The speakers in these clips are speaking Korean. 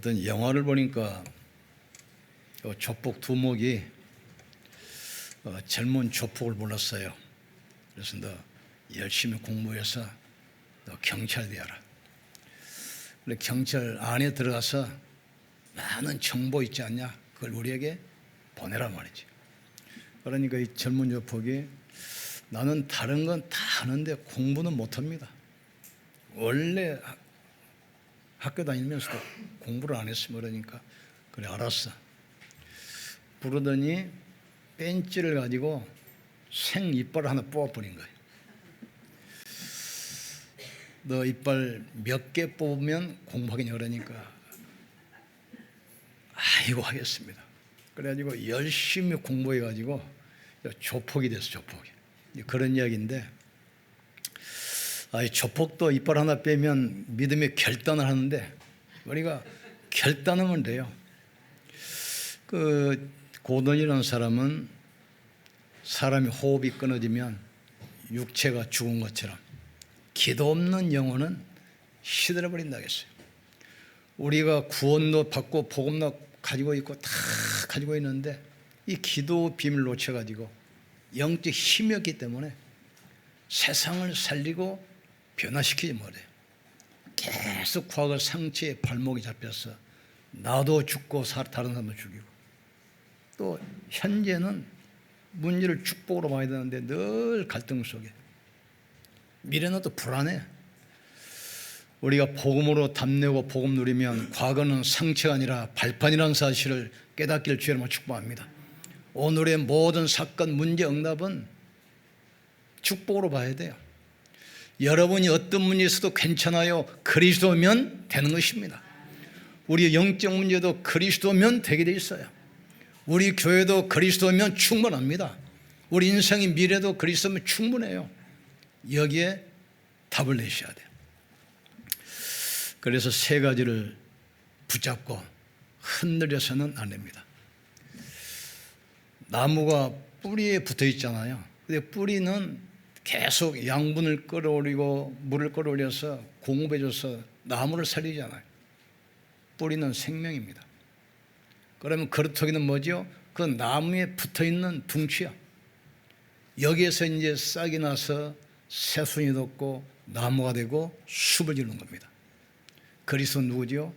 어떤 영화를 보니까 조폭 두목이 젊은 조폭을 불렀어요. 그래서 너 열심히 공부해서 너 경찰 되어라. 그래 경찰 안에 들어가서 많은 정보 있지 않냐? 그걸 우리에게 보내라 말이지. 그러니까 이 젊은 조폭이 나는 다른 건 다 하는데 공부는 못합니다. 원래 학교 다니면서도 공부를 안 했으면 그러니까 그래 알았어. 부르더니 벤치를 가지고 생 이빨을 하나 뽑아버린 거예요. 너 이빨 몇 개 뽑으면 공부하겠냐 그러니까 아이고 하겠습니다. 그래가지고 열심히 공부해가지고 조폭이 됐어. 조폭이. 그런 이야기인데 조폭도 이빨 하나 빼면 믿음의 결단을 하는데 우리가 결단하면 돼요. 그 고든이라는 사람은 사람이 호흡이 끊어지면 육체가 죽은 것처럼 기도 없는 영혼은 시들어버린다고 했어요. 우리가 구원도 받고 복음도 가지고 있고 다 가지고 있는데 이 기도 비밀을 놓쳐가지고 영적 힘이 없기 때문에 세상을 살리고 변화시키지 못해요. 계속 과거 상처에 발목이 잡혀서 나도 죽고 다른 사람도 죽이고 또 현재는 문제를 축복으로 봐야 되는데 늘 갈등 속에 미래는 또 불안해. 우리가 복음으로 답내고 복음 누리면 과거는 상처가 아니라 발판이라는 사실을 깨닫기를 주님으로 축복합니다. 오늘의 모든 사건 문제 응답은 축복으로 봐야 돼요. 여러분이 어떤 문제에 있어도 괜찮아요. 그리스도면 되는 것입니다. 우리 영적 문제도 그리스도면 되게 돼 있어요. 우리 교회도 그리스도면 충분합니다. 우리 인생의 미래도 그리스도면 충분해요. 여기에 답을 내셔야 돼요. 그래서 세 가지를 붙잡고 흔들려서는 안 됩니다. 나무가 뿌리에 붙어 있잖아요. 근데 뿌리는 계속 양분을 끌어올리고 물을 끌어올려서 공급해줘서 나무를 살리잖아요. 뿌리는 생명입니다. 그러면 그루터기는 뭐죠? 그 나무에 붙어 있는 둥치야. 여기에서 이제 싹이 나서 새순이 돋고 나무가 되고 숲을 지는 겁니다. 그리스도 누구죠?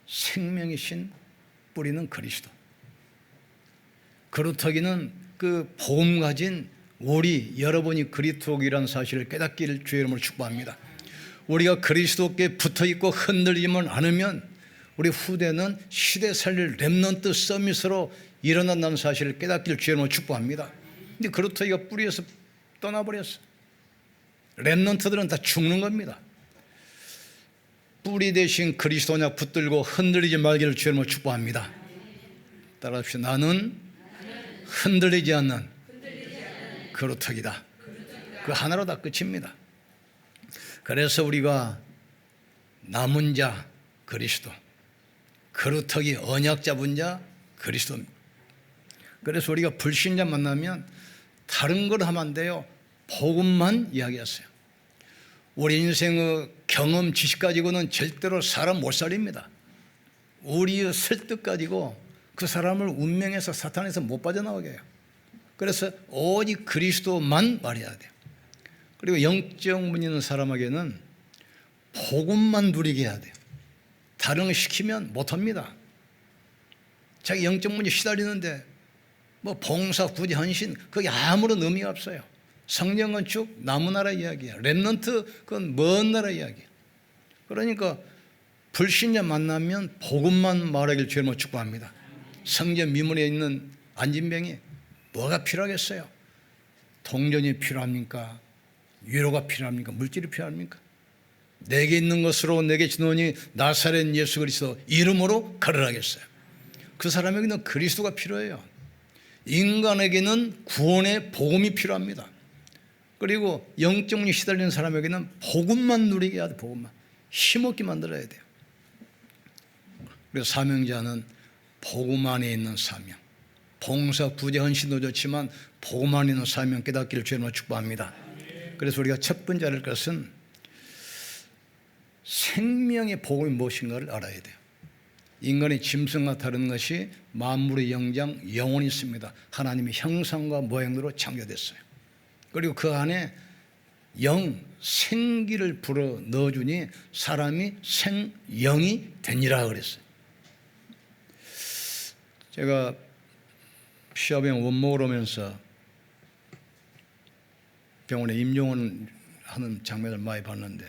생명이신 뿌리는 그리스도. 그루터기는 그 복음 가진 우리 여러분이 그리스도이라는 사실을 깨닫기를 주의 이름으로 축복합니다. 우리가 그리스도께 붙어있고 흔들리면 않으면 우리 후대는 시대 살릴 렘넌트 서밋으로 일어난다는 사실을 깨닫기를 주의 이름으로 축복합니다. 근데 그루터기가 뿌리에서 떠나버렸어. 렘넌트들은 다 죽는 겁니다. 뿌리 대신 그리스도냐 붙들고 흔들리지 말기를 주의 이름으로 축복합니다. 따라합시다. 나는 흔들리지 않는 그루터기다. 그 하나로 다 끝입니다. 그래서 우리가 남은 자 그리스도, 그루터기 언약 잡은 자 그리스도입니다. 그래서 우리가 불신자 만나면 다른 걸 하면 안 돼요. 복음만 이야기하세요. 우리 인생의 경험 지식 가지고는 절대로 사람 못 살립니다. 우리의 설득 가지고 그 사람을 운명에서 사탄에서 못 빠져나오게 해요. 그래서 오직 그리스도만 말해야 돼요. 그리고 영적 문 있는 사람에게는 복음만 누리게 해야 돼요. 다른 거 시키면 못합니다. 자기 영적 문제 시달리는데 뭐 봉사, 구제, 헌신 그게 아무런 의미가 없어요. 성령 건축 남은 나라 이야기야. 렘넌트 그건 먼 나라 이야기야. 그러니까 불신자 만나면 복음만 말하길 주님으로 축복합니다. 성전 미문에 있는 안진병이 뭐가 필요하겠어요? 동전이 필요합니까? 위로가 필요합니까? 물질이 필요합니까? 내게 있는 것으로 내게 주노니 나사렛 예수 그리스도 이름으로 걸으라겠어요. 그 사람에게는 그리스도가 필요해요. 인간에게는 구원의 복음이 필요합니다. 그리고 영적 문제 시달리는 사람에게는 복음만 누리게 해야 돼. 복음만 힘없게 만들어야 돼요. 그래서 사명자는 복음 안에 있는 사명, 봉사, 구제, 헌신도 좋지만 복음 안에 있는 사명 깨닫기를 주님으로 축복합니다. 그래서 우리가 첫 번째 할 것은 생명의 복음이 무엇인가를 알아야 돼요. 인간의 짐승과 다른 것이 만물의 영장 영혼이 있습니다. 하나님의 형상과 모양대로 창조됐어요. 그리고 그 안에 생기를 불어 넣어주니 사람이 생영이 되니라 그랬어요. 제가 시아병 원목을 오면서 병원에 임종원 하는 장면을 많이 봤는데,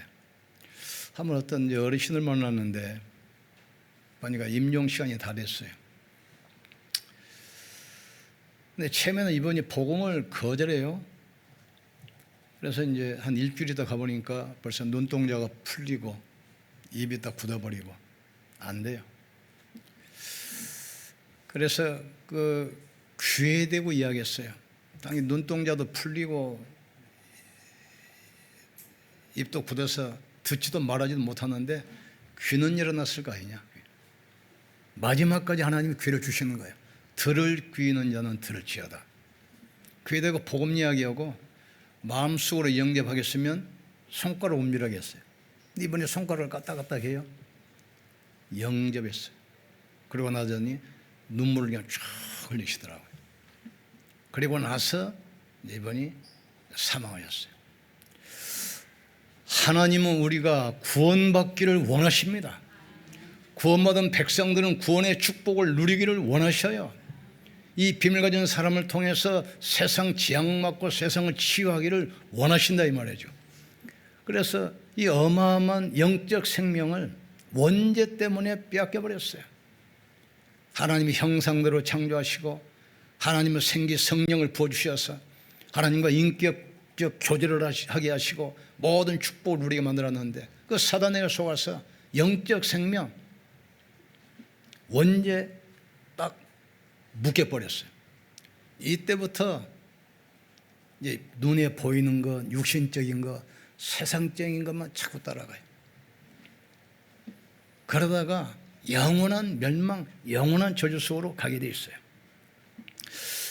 한번 어떤 어르신을 만났는데 보니까 임종 시간이 다 됐어요. 근데 처음에는 이분이 복음을 거절해요. 그래서 이제 한 일주일이 더 가보니까 벌써 눈동자가 풀리고 입이 다 굳어버리고 안 돼요. 그래서 그 귀에 대고 이야기했어요. 당연히 눈동자도 풀리고 입도 굳어서 듣지도 말하지도 못하는데 귀는 열어놨을 거 아니냐. 마지막까지 하나님이 귀를 주시는 거예요. 들을 귀 있는 자는 들을지어다. 귀에 대고 복음 이야기하고 마음속으로 영접하겠으면 손가락 움직이라고 했어요. 이번에 손가락을 까딱까딱 해요. 영접했어요. 그러고 나더니 눈물을 그냥 쫙 흘리시더라고요. 그리고 나서 이번이 사망하셨어요. 하나님은 우리가 구원받기를 원하십니다. 구원받은 백성들은 구원의 축복을 누리기를 원하셔요. 이 비밀 가진 사람을 통해서 세상 지향받고 세상을 치유하기를 원하신다 이 말이죠. 그래서 이 어마어마한 영적 생명을 원죄 때문에 빼앗겨버렸어요. 하나님의 형상대로 창조하시고 하나님의 생기 성령을 부어주셔서 하나님과 인격적 교제를 하게 하시고 모든 축복을 누리게 만들었는데, 그 사단에게 속아서 영적 생명 원죄 딱 묶여버렸어요. 이때부터 이제 눈에 보이는 것, 육신적인 것, 세상적인 것만 자꾸 따라가요. 그러다가 영원한 멸망, 영원한 저주 속으로 가게 돼 있어요.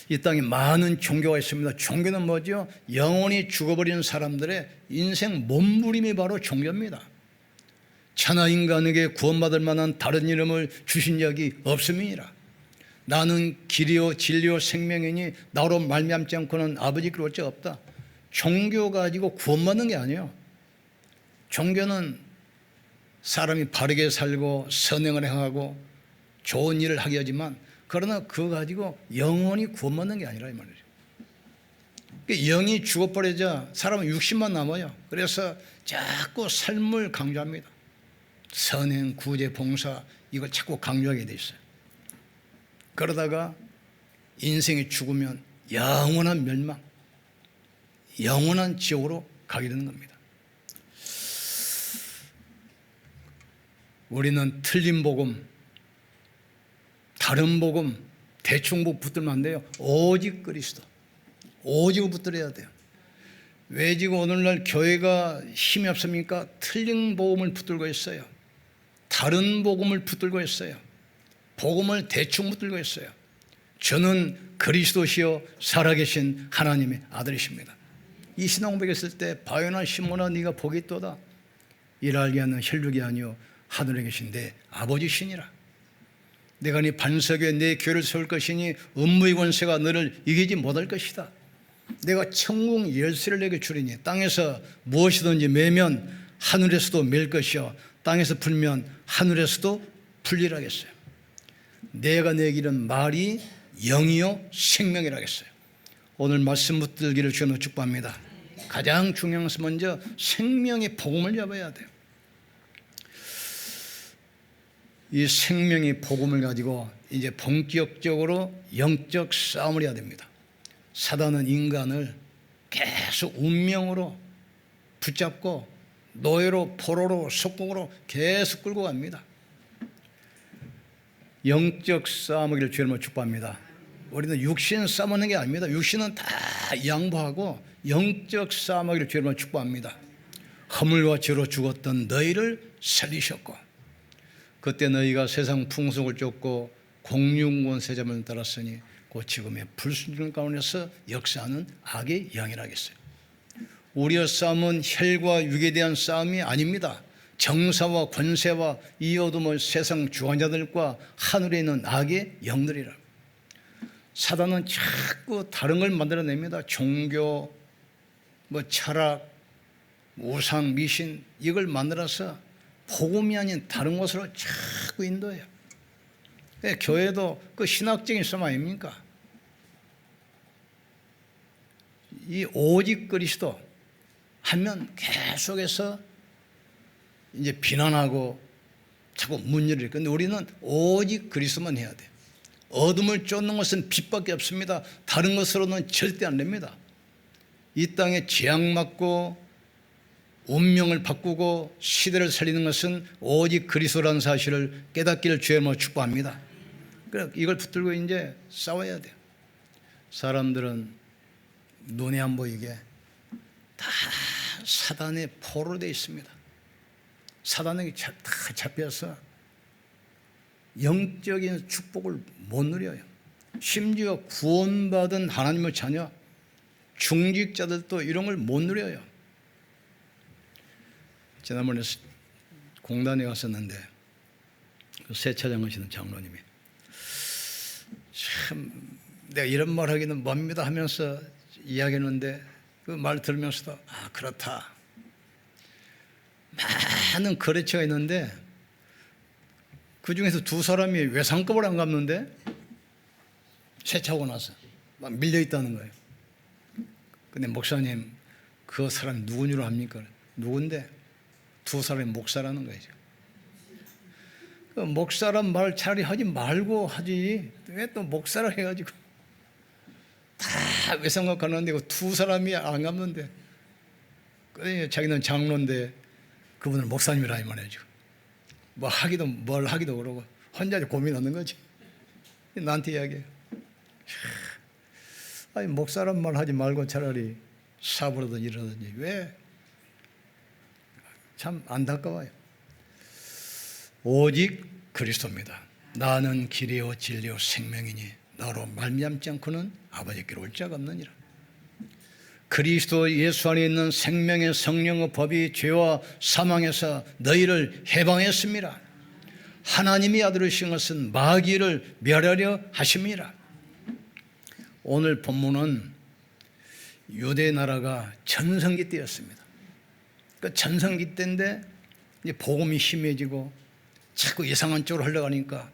이 땅에 많은 종교가 있습니다. 종교는 뭐죠? 영원히 죽어버리는 사람들의 인생 몸부림이 바로 종교입니다. 천하인간에게 구원받을 만한 다른 이름을 주신 적이 없음이니라. 나는 길이요 진리요 생명이니 나로 말미암지 않고는 아버지께로 올 자가 없다. 종교 가지고 구원받는 게 아니에요. 종교는 사람이 바르게 살고 선행을 행하고 좋은 일을 하게 하지만, 그러나 그거 가지고 영원히 구원받는 게 아니라 이 말이죠. 영이 죽어버리자 사람은 육신만 남아요. 그래서 자꾸 삶을 강조합니다. 선행, 구제, 봉사, 이걸 자꾸 강조하게 돼 있어요. 그러다가 인생이 죽으면 영원한 멸망, 영원한 지옥으로 가게 되는 겁니다. 우리는 틀린 복음, 다른 복음, 대충 붙들면 안 돼요. 오직 그리스도, 오직 붙들어야 돼요. 왜 지금 오늘날 교회가 힘이 없습니까? 틀린 복음을 붙들고 있어요. 다른 복음을 붙들고 있어요. 복음을 대충 붙들고 있어요. 저는 그리스도시요 살아계신 하나님의 아들이십니다. 이 신앙 고백했을 때 바요나 시몬아 네가 복이 있도다. 일알게 하는 혈육이 아니요 하늘에 계신 내 아버지시니라. 내가 네 반석에 내 교회를 세울 것이니 음부의 권세가 너를 이기지 못할 것이다. 내가 천국 열쇠를 내게 주리니 땅에서 무엇이든지 매면 하늘에서도 맬 것이요 땅에서 풀면 하늘에서도 풀리라 하겠어요. 내가 내기는 말이 영이요 생명이라 하겠어요. 오늘 말씀 붙들기를 주여 축복합니다. 가장 중요한 것은 먼저 생명의 복음을 잡아야 돼요. 이 생명의 복음을 가지고 이제 본격적으로 영적 싸움을 해야 됩니다. 사단은 인간을 계속 운명으로 붙잡고 노예로 포로로 속국으로 계속 끌고 갑니다. 영적 싸움을 주여 축복합니다. 우리는 육신 싸우는 게 아닙니다. 육신은 다 양보하고 영적 싸움을 주여 축복합니다. 허물과 죄로 죽었던 너희를 살리셨고, 그때 너희가 세상 풍속을 쫓고 공중권 세자를 따랐으니 곧 지금의 불순종 가운데서 역사하는 악의 영이라겠어요. 우리의 싸움은 혈과 육에 대한 싸움이 아닙니다. 정사와 권세와 이 어둠의 세상 주관자들과 하늘에 있는 악의 영들이라. 사단은 자꾸 다른 걸 만들어냅니다. 종교, 철학, 우상, 미신 이걸 만들어서 복음이 아닌 다른 곳으로 자꾸 인도해요. 교회도 그 신학적인 싸움 아닙니까? 이 오직 그리스도 하면 계속해서 이제 비난하고 자꾸 문제를. 근데 우리는 오직 그리스도만 해야 돼. 어둠을 쫓는 것은 빛밖에 없습니다. 다른 것으로는 절대 안 됩니다. 이 땅에 재앙 맞고 운명을 바꾸고 시대를 살리는 것은 오직 그리스도라는 사실을 깨닫기를 주의 이름으로 축복합니다. 그래 이걸 붙들고 이제 싸워야 돼요. 사람들은 눈에 안 보이게 다 사단의 포로 되어 있습니다. 사단에게 다 잡혀서 영적인 축복을 못 누려요. 심지어 구원받은 하나님의 자녀 중직자들도 이런 걸 못 누려요. 지난번에 공단에 갔었는데 그 세차장 하시는 장로님이 참 내가 이런 말 하기는 뭡니다 하면서 이야기했는데 그 말 들으면서도 그렇다. 많은 거래처가 있는데 그 중에서 두 사람이 외상급을 안 갚는데 세차하고 나서 막 밀려있다는 거예요. 근데 목사님 그 사람 누군 줄 압니까? 누군데? 두 사람이 목사라는 거예요. 그 목사란 말 차라리 하지 말고 하지 왜 또 목사라 해가지고 다 외상급 가는데 두 사람이 안 갚는데 자기는 장로인데 그분은 목사님이라 이 말이죠. 뭘 하기도 그러고 혼자 고민하는 거지. 나한테 이야기해요. 아니 목사란 말 하지 말고 차라리 사부라든지 이러든지 왜? 참 안타까워요. 오직 그리스도입니다. 나는 길이요 진리요 생명이니 나로 말미암지 않고는 아버지께로 올 자가 없느니라. 그리스도 예수 안에 있는 생명의 성령의 법이 죄와 사망에서 너희를 해방했습니다. 하나님이 아들이신 것은 마귀를 멸하려 하심이라. 오늘 본문은 유대 나라가 전성기 때였습니다. 그 전성기 때인데 이제 복음이 심해지고 자꾸 이상한 쪽으로 흘러가니까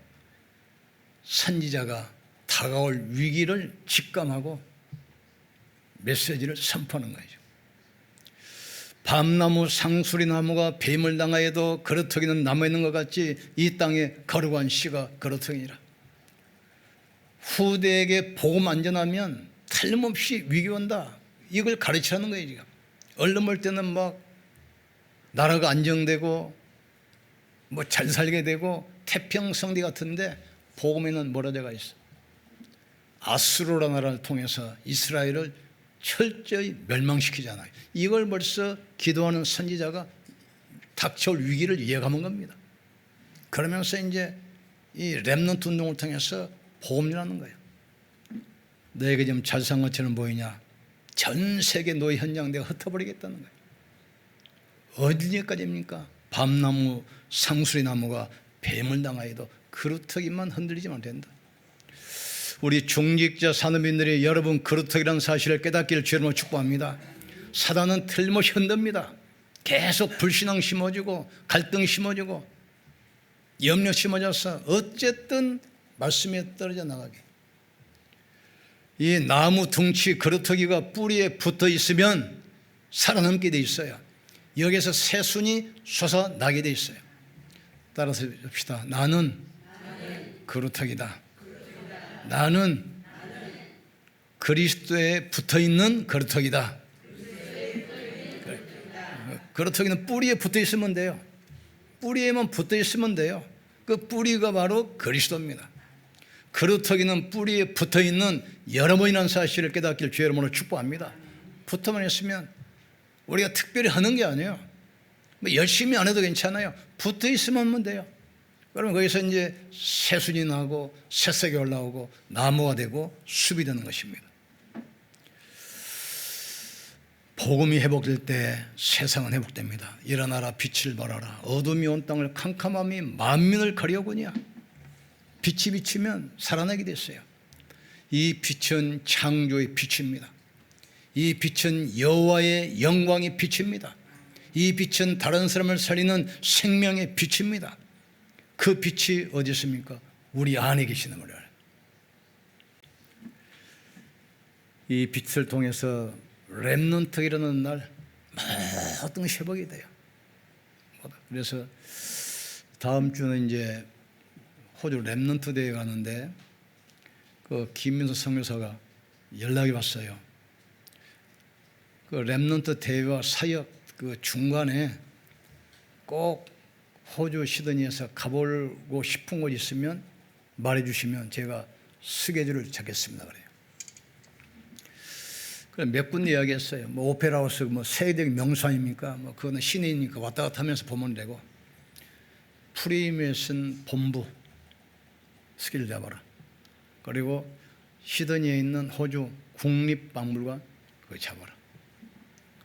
선지자가 다가올 위기를 직감하고 메시지를 선포하는 거죠. 밤나무 상수리 나무가 뱀을 당하여도 거루터기는 남아있는 것 같이 이 땅에 거룩한 씨가 거루터기니라. 후대에게 복음 안전하면 틀림없이 위기 온다. 이걸 가르치라는 거예요. 지금 얼른 볼 때는 막 나라가 안정되고 잘 살게 되고 태평성대 같은데 복음에는 뭐라되가 있어. 아수르라 나라를 통해서 이스라엘을 철저히 멸망시키잖아요. 이걸 벌써 기도하는 선지자가 닥쳐올 위기를 예감한 겁니다. 그러면서 이제 이 렘넌트 운동을 통해서 복음이라는 거예요. 너에게 지금 잘 산 것처럼 보이냐? 전 세계 노예 현장 내가 흩어버리겠다는 거예요. 어디까지입니까? 밤나무, 상수리 나무가 뱀을 당하여도 그루터기만 흔들리지만 된다. 우리 중직자 산업인들이 여러분 그루터기라는 사실을 깨닫기를 주님으로 축복합니다. 사단은 틀림없이 흔듭니다. 계속 불신앙 심어지고 갈등 심어지고 염려 심어져서 어쨌든 말씀에 떨어져 나가게. 이 나무 둥치 그루터기가 뿌리에 붙어 있으면 살아남게 돼 있어요. 여기서 새순이 솟아나게 돼 있어요. 따라서 봅시다. 나는 그루터기다. 나는 그리스도에 붙어있는 그루터기다. 그루터기는 뿌리에 붙어있으면 돼요. 뿌리에만 붙어있으면 돼요. 그 뿌리가 바로 그리스도입니다. 그루터기는 뿌리에 붙어있는 여러분이라는 사실을 깨닫기를 주의 이름으로 축복합니다. 붙어만 있으면 우리가 특별히 하는 게 아니에요. 열심히 안 해도 괜찮아요. 붙어있으면 하면 돼요. 그러면 거기서 이제 새순이 나고 새싹이 올라오고 나무가 되고 숲이 되는 것입니다. 복음이 회복될 때 세상은 회복됩니다. 일어나라 빛을 발하라. 어둠이 온 땅을 캄캄함이 만민을 가려오거니와. 빛이 비치면 살아나게 됐어요. 이 빛은 창조의 빛입니다. 이 빛은 여호와의 영광의 빛입니다. 이 빛은 다른 사람을 살리는 생명의 빛입니다. 그 빛이 어디 있습니까? 우리 안에 계시는 거예요. 이 빛을 통해서 렘넌트가 일어나는 날 모든 것이 회복이 돼요. 그래서 다음 주는 이제 호주 렘넌트 대회에 가는데 그 김민수 선교사가 연락이 왔어요. 그 렘넌트 대회와 사역 그 중간에 꼭 호주 시드니에서 가보고 싶은 곳 있으면 말해주시면 제가 스케줄을 잡겠습니다. 그래요. 몇 군데 이야기했어요. 뭐 오페라하우스 뭐 세계적인 명소 아닙니까? 뭐 그거는 시내니까 왔다 갔다 하면서 보면 되고, 프리메이슨 본부 스케줄 잡아라. 그리고 시드니에 있는 호주 국립박물관 그거 잡아라.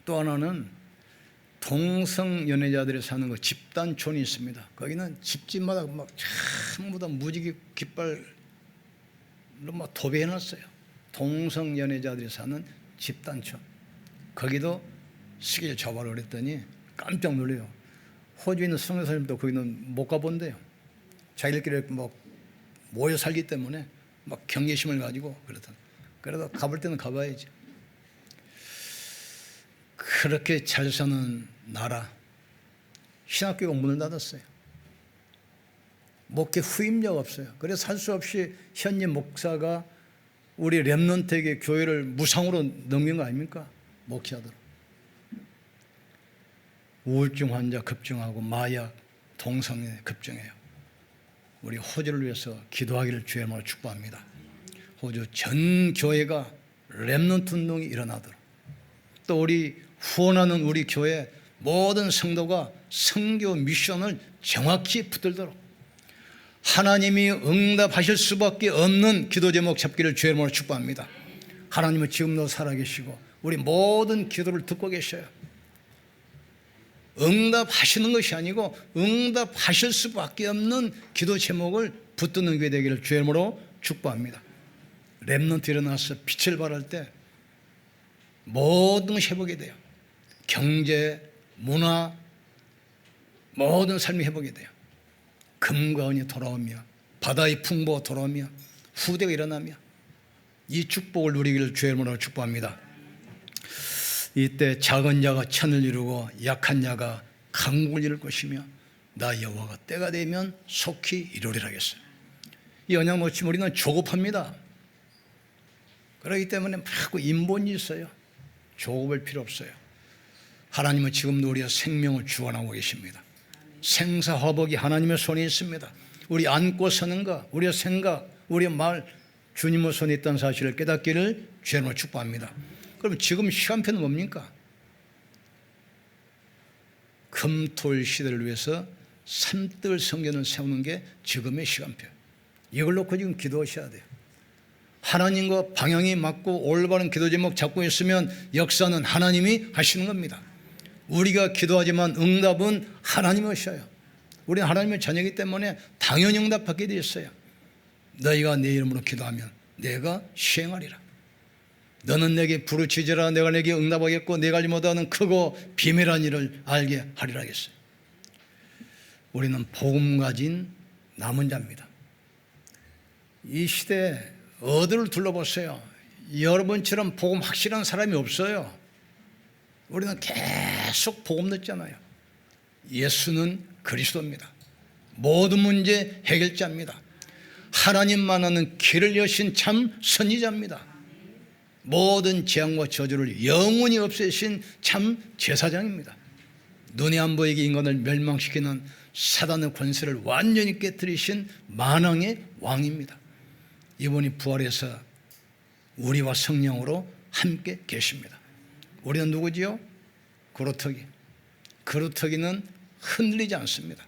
또 하나는 동성 연애자들이 사는 그 집단촌이 있습니다. 거기는 집집마다 막 전부 다 무지개 깃발로 막 도배해놨어요. 동성 연애자들이 사는 집단촌. 거기도 스케줄 잡아라 그랬더니 깜짝 놀래요. 호주에 있는 선교사님도 거기는 못 가본대요. 자기들끼리 막 모여 살기 때문에 막 경계심을 가지고 그러더라고요. 그래도 가볼 때는 가봐야지. 그렇게 잘 사는 나라, 신학교가 문을 닫았어요. 목회 후임자가 없어요. 그래서 할 수 없이 현임 목사가 우리 렘넌트에게 교회를 무상으로 넘긴 거 아닙니까? 목회하도록. 우울증 환자 급증하고 마약, 동성애 급증해요. 우리 호주를 위해서 기도하기를 주의 이름으로 축복합니다. 호주 전 교회가 렘넌트 운동이 일어나도록, 또 우리 후원하는 우리 교회 모든 성도가 선교 미션을 정확히 붙들도록 하나님이 응답하실 수밖에 없는 기도 제목 잡기를 주의 이름으로 축복합니다. 하나님은 지금도 살아계시고 우리 모든 기도를 듣고 계셔요. 응답하시는 것이 아니고 응답하실 수밖에 없는 기도 제목을 붙드는 교회 되기를 주의 이름으로 축복합니다. 렘넌트 일어나서 빛을 발할 때 모든 것이 회복이 돼요. 경제, 문화, 모든 삶이 회복이 돼요. 금과 은이 돌아오며 바다의 풍부가 돌아오며 후대가 일어나며 이 축복을 누리기를 주의 이름으로 축복합니다. 이때 작은 자가 천을 이루고 약한 자가 강국을 이룰 것이며 나 여호와가 때가 되면 속히 이루리라 하겠어요. 이 언약 놓치면 우리는 조급합니다. 그렇기 때문에 자꾸 인본이 있어요. 조급할 필요 없어요. 하나님은 지금도 우리의 생명을 주관하고 계십니다. 생사화복이 하나님의 손에 있습니다. 우리 앉고 서는 것, 우리의 생각, 우리의 말, 주님의 손에 있다는 사실을 깨닫기를 주님으로 축복합니다. 그럼 지금 시간표는 뭡니까? 금토일 시대를 위해서 산뜰 성전을 세우는 게 지금의 시간표. 이걸 놓고 지금 기도하셔야 돼요. 하나님과 방향이 맞고 올바른 기도 제목 잡고 있으면 역사는 하나님이 하시는 겁니다. 우리가 기도하지만 응답은 하나님이 하셔요. 우리는 하나님의 자녀이기 때문에 당연히 응답받게 되어 있어요. 너희가 내 이름으로 기도하면 내가 시행하리라. 너는 내게 부르짖으라. 내가 내게 응답하겠고 내가 알지 못하는 크고 비밀한 일을 알게 하리라 하겠어요. 우리는 복음 가진 남은 자입니다. 이 시대에 어디를 둘러보세요. 여러분처럼 복음 확실한 사람이 없어요. 우리는 계속 복음 듣잖아요. 예수는 그리스도입니다. 모든 문제 해결자입니다. 하나님만 아는 길을 여신 참 선지자입니다. 모든 재앙과 저주를 영원히 없애신 참 제사장입니다. 눈에 안 보이게 인간을 멸망시키는 사단의 권세를 완전히 깨뜨리신 만왕의 왕입니다. 이분이 부활해서 우리와 성령으로 함께 계십니다. 우리는 누구지요? 그루터기. 그루터기는 흔들리지 않습니다.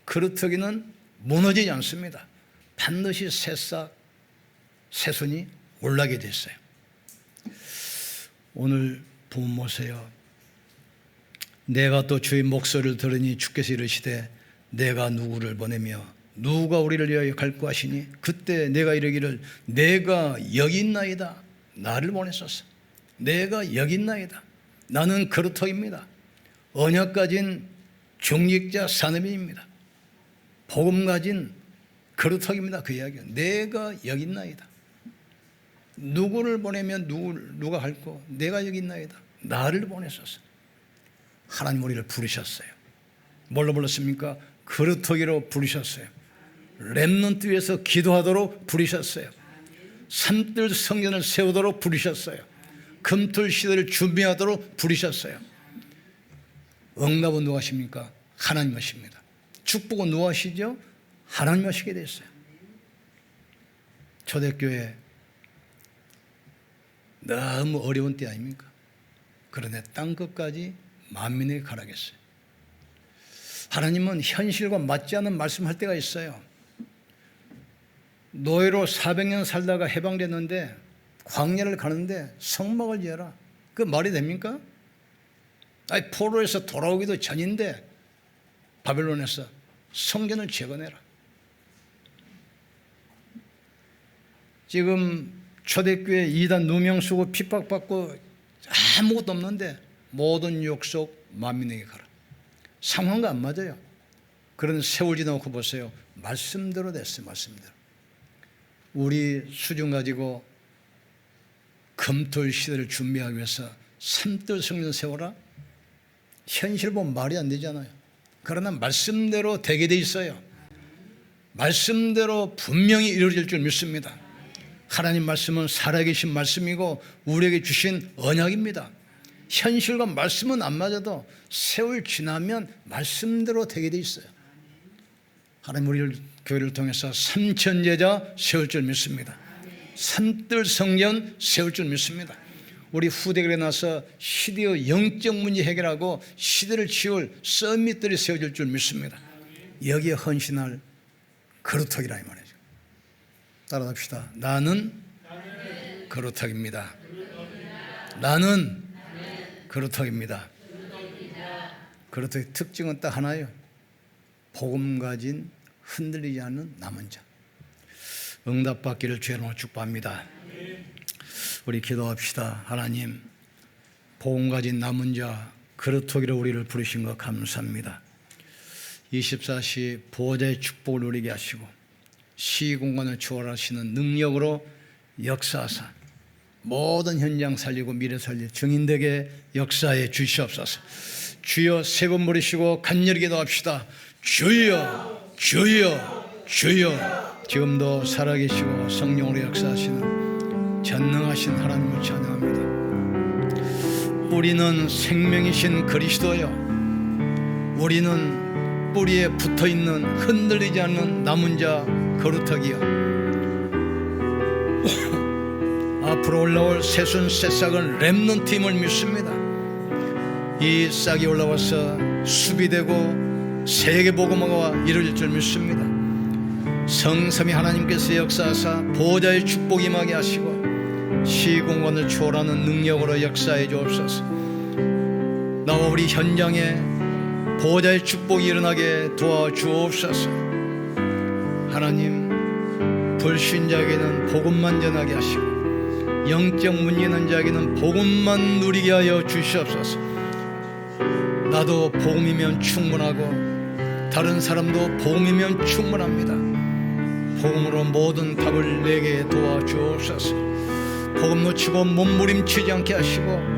그루터기는 무너지지 않습니다. 반드시 새싹, 새순이 올라게 됐어요. 오늘 부모 모세요. 내가 또 주의 목소리를 들으니 주께서 이르시되 내가 누구를 보내며 누가 우리를 위하여 갈구 하시니 그때 내가 이르기를 내가 여기 있나이다. 나를 보내소서. 내가 여기 있나이다. 나는 그루터기입니다. 언약 가진 중직자 사내입니다. 복음 가진 그루터기입니다. 그 이야기는 내가 여기 있나이다. 누구를 보내면 누가 갈고 내가 여기 있나이다. 나를 보내소서. 하나님 우리를 부르셨어요. 뭘로 불렀습니까? 그루터기로 부르셨어요. 렘넌트 위해서 기도하도록 부르셨어요. 산들 성전을 세우도록 부르셨어요. 금틀 시대를 준비하도록 부르셨어요. 응답은 누가 하십니까? 하나님 하십니다. 축복은 누가 하시죠? 하나님 하시게 됐어요. 초대교회 너무 어려운 때 아닙니까? 그런데 땅끝까지 만민에게 가라겠어요. 하나님은 현실과 맞지 않는 말씀할 때가 있어요. 노예로 400년 살다가 해방됐는데 광야를 가는데 성막을 지어라. 그 말이 됩니까? 아니 포로에서 돌아오기도 전인데 바벨론에서 성전을 재건해라. 지금 초대교회 이단 누명 쓰고 핍박받고 아무것도 없는데 모든 욕속 만민에게 가라. 상황과 안 맞아요. 그런 세월 지나고 보세요. 말씀대로 됐어요. 말씀대로. 우리 수준 가지고 금토일 시대를 준비하기 위해서 산뜰 성전 세워라? 현실 보면 말이 안 되잖아요. 그러나 말씀대로 되게 돼 있어요. 말씀대로 분명히 이루어질 줄 믿습니다. 하나님 말씀은 살아계신 말씀이고 우리에게 주신 언약입니다. 현실과 말씀은 안 맞아도 세월 지나면 말씀대로 되게 돼 있어요. 하나님 우리를 교회를 통해서 3천 제자 세울 줄 믿습니다. 산뜰 성전 세울 줄 믿습니다. 우리 후대들에 나서 시대의 영적 문제 해결하고 시대를 치울 서밋들이 세워질 줄 믿습니다. 여기에 헌신할 그루터기라 이 말이죠. 따라합시다. 나는 그루터기입니다. 나는 그루터기입니다. 그루터기 특징은 딱 하나예요. 복음 가진 흔들리지 않는 남은 자. 응답받기를 주님으로 축복합니다. 우리 기도합시다. 하나님, 복음 가진 남은 자 그루터기로 우리를 부르신 것 감사합니다. 24시 보호자의 축복을 누리게 하시고 시공간을 초월하시는 능력으로 역사하사 모든 현장 살리고 미래 살릴 증인되게 역사해 주시옵소서. 주여 세 번 부르시고 간절히 기도합시다. 주여 주여 주여. 지금도 살아계시고 성령으로 역사하시는 전능하신 하나님을 찬양합니다. 뿌리는 생명이신 그리스도여, 우리는 뿌리에 붙어있는 흔들리지 않는 남은 자 그루터기여, 앞으로 올라올 새순 새싹은 렘넌트임을 믿습니다. 이 싹이 올라와서 수비되고 세계복음화가 이루어질 줄 믿습니다. 성삼위 하나님께서 역사하사 보호자의 축복 임하게 하시고 시공간을 초월하는 능력으로 역사해 주옵소서. 나와 우리 현장에 보호자의 축복이 일어나게 도와주옵소서. 하나님, 불신자에게는 복음만 전하게 하시고 영적 문제 있는 자에게는 복음만 누리게 하여 주시옵소서. 나도 복음이면 충분하고 다른 사람도 복음이면 충분합니다. 복음으로 모든 답을 내게 도와주옵소서. 복음 놓치고 몸부림치지 않게 하시고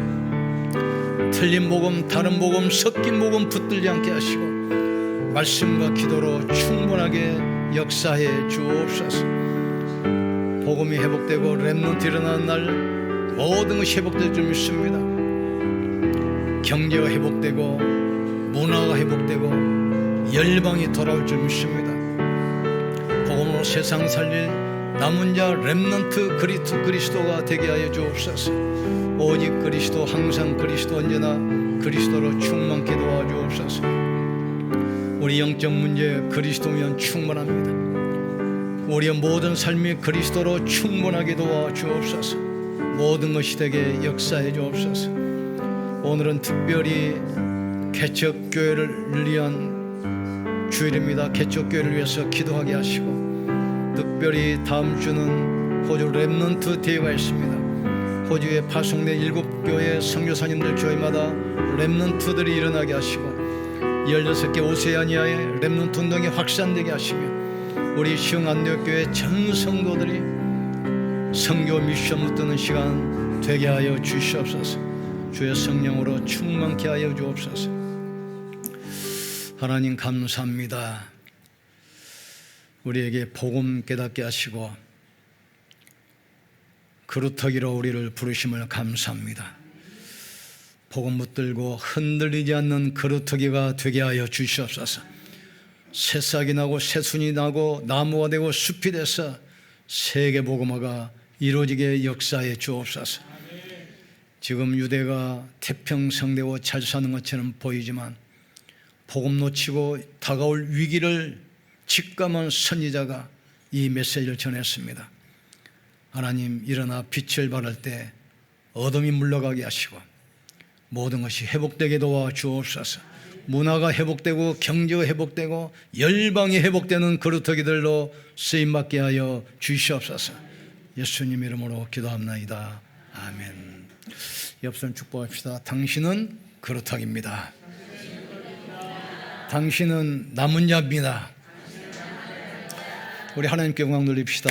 틀린 복음, 다른 복음, 섞인 복음 붙들지 않게 하시고 말씀과 기도로 충분하게 역사해 주옵소서. 복음이 회복되고 렘넌트 일어나는 날 모든 것이 회복될 줄 믿습니다. 경제가 회복되고 문화가 회복되고 열방이 돌아올 줄 믿습니다. 복음으로 세상 살릴 남은 자 렘넌트 그리스도가 되게 하여 주옵소서. 오직 그리스도, 항상 그리스도, 언제나 그리스도로 충만케 도와주옵소서. 우리 영적 문제 그리스도면 충분합니다. 우리의 모든 삶이 그리스도로 충분하게 도와주옵소서. 모든 것이 되게 역사해 주옵소서. 오늘은 특별히 개척교회를 위한 주일입니다. 개척교회를 위해서 기도하게 하시고, 특별히 다음 주는 호주 렘넌트 대회가 있습니다. 호주에 파송된 7교회 선교사님들 교회마다 렘넌트들이 일어나게 하시고, 16개 오세아니아의 렘넌트 운동이 확산되게 하시며, 우리 시흥안내교회 전 성도들이 선교 미션 붙드는 시간 되게 하여 주시옵소서. 주의 성령으로 충만케 하여 주옵소서. 하나님 감사합니다. 우리에게 복음 깨닫게 하시고 그루터기로 우리를 부르심을 감사합니다. 복음 붙들고 흔들리지 않는 그루터기가 되게 하여 주시옵소서. 새싹이 나고 새순이 나고 나무가 되고 숲이 돼서 세계 복음화가 이루어지게 역사해 주옵소서. 지금 유대가 태평성대고 잘 사는 것처럼 보이지만 복음 놓치고 다가올 위기를 직감한 선지자가 이 메시지를 전했습니다. 하나님, 일어나 빛을 발할 때 어둠이 물러가게 하시고 모든 것이 회복되게 도와주옵소서. 문화가 회복되고 경제가 회복되고 열방이 회복되는 그루터기들로 쓰임받게 하여 주시옵소서. 예수님 이름으로 기도합나이다. 아멘. 옆선 축복합시다. 당신은 그루터기입니다. 당신은 남은 자입니다. 우리 하나님께 영광 돌립시다.